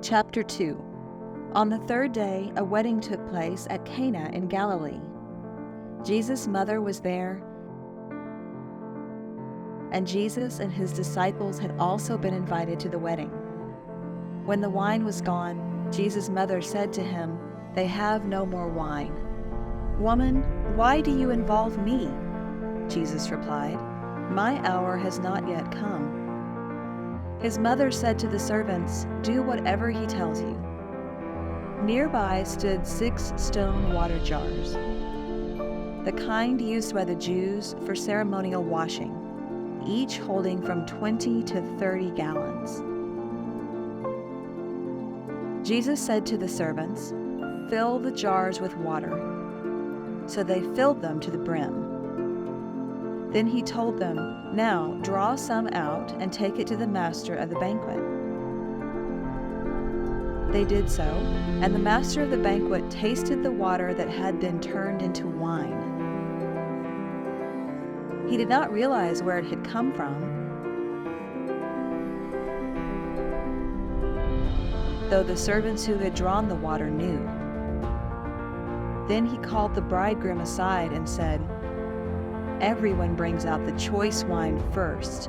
Chapter 2. On the third day, a wedding took place at Cana in Galilee. Jesus' mother was there, and Jesus and his disciples had also been invited to the wedding. When the wine was gone, Jesus' mother said to him, "They have no more wine." "Woman, why do you involve me?" Jesus replied, "My hour has not yet come." His mother said to the servants, "Do whatever he tells you." Nearby stood 6 stone water jars, the kind used by the Jews for ceremonial washing, each holding from 20 to 30 gallons. Jesus said to the servants, "Fill the jars with water." So they filled them to the brim. Then he told them, "Now draw some out and take it to the master of the banquet." They did so, and the master of the banquet tasted the water that had been turned into wine. He did not realize where it had come from, though the servants who had drawn the water knew. Then he called the bridegroom aside and said, "Everyone brings out the choice wine first,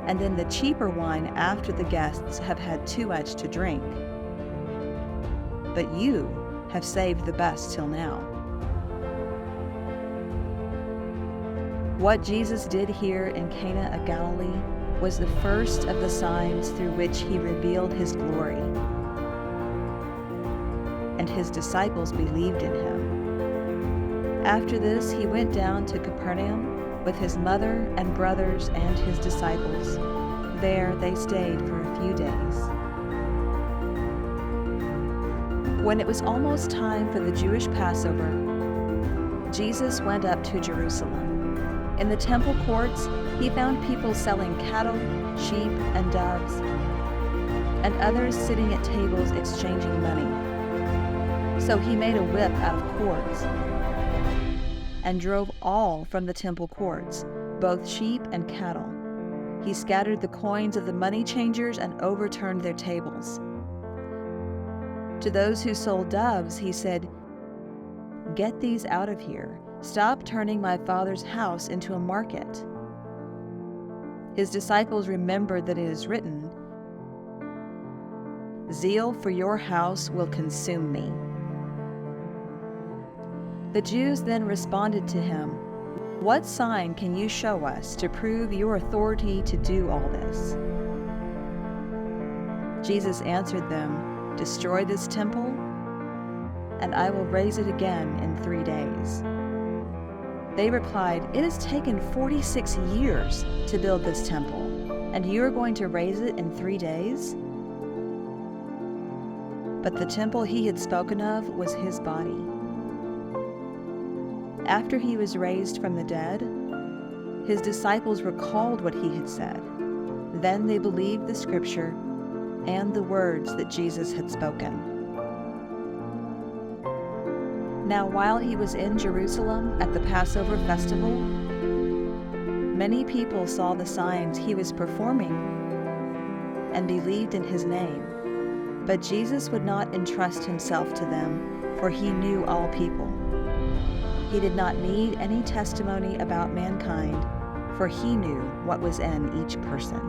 and then the cheaper wine after the guests have had too much to drink. But you have saved the best till now." What Jesus did here in Cana of Galilee was the first of the signs through which he revealed his glory, and his disciples believed in him. After this, he went down to Capernaum with his mother and brothers and his disciples. There they stayed for a few days. When it was almost time for the Jewish Passover, Jesus went up to Jerusalem. In the temple courts, he found people selling cattle, sheep, and doves, and others sitting at tables exchanging money. So he made a whip out of cords and drove all from the temple courts, both sheep and cattle. He scattered the coins of the money changers and overturned their tables. To those who sold doves, he said, "Get these out of here. Stop turning my Father's house into a market." His disciples remembered that it is written, "Zeal for your house will consume me." The Jews then responded to him, "What sign can you show us to prove your authority to do all this?" Jesus answered them, "Destroy this temple, and I will raise it again in 3 days." They replied, "It has taken 46 years to build this temple, and you are going to raise it in 3 days?" But the temple he had spoken of was his body. After he was raised from the dead, his disciples recalled what he had said. Then they believed the scripture and the words that Jesus had spoken. Now, while he was in Jerusalem at the Passover festival, many people saw the signs he was performing and believed in his name. But Jesus would not entrust himself to them, for he knew all people. He did not need any testimony about mankind, for he knew what was in each person.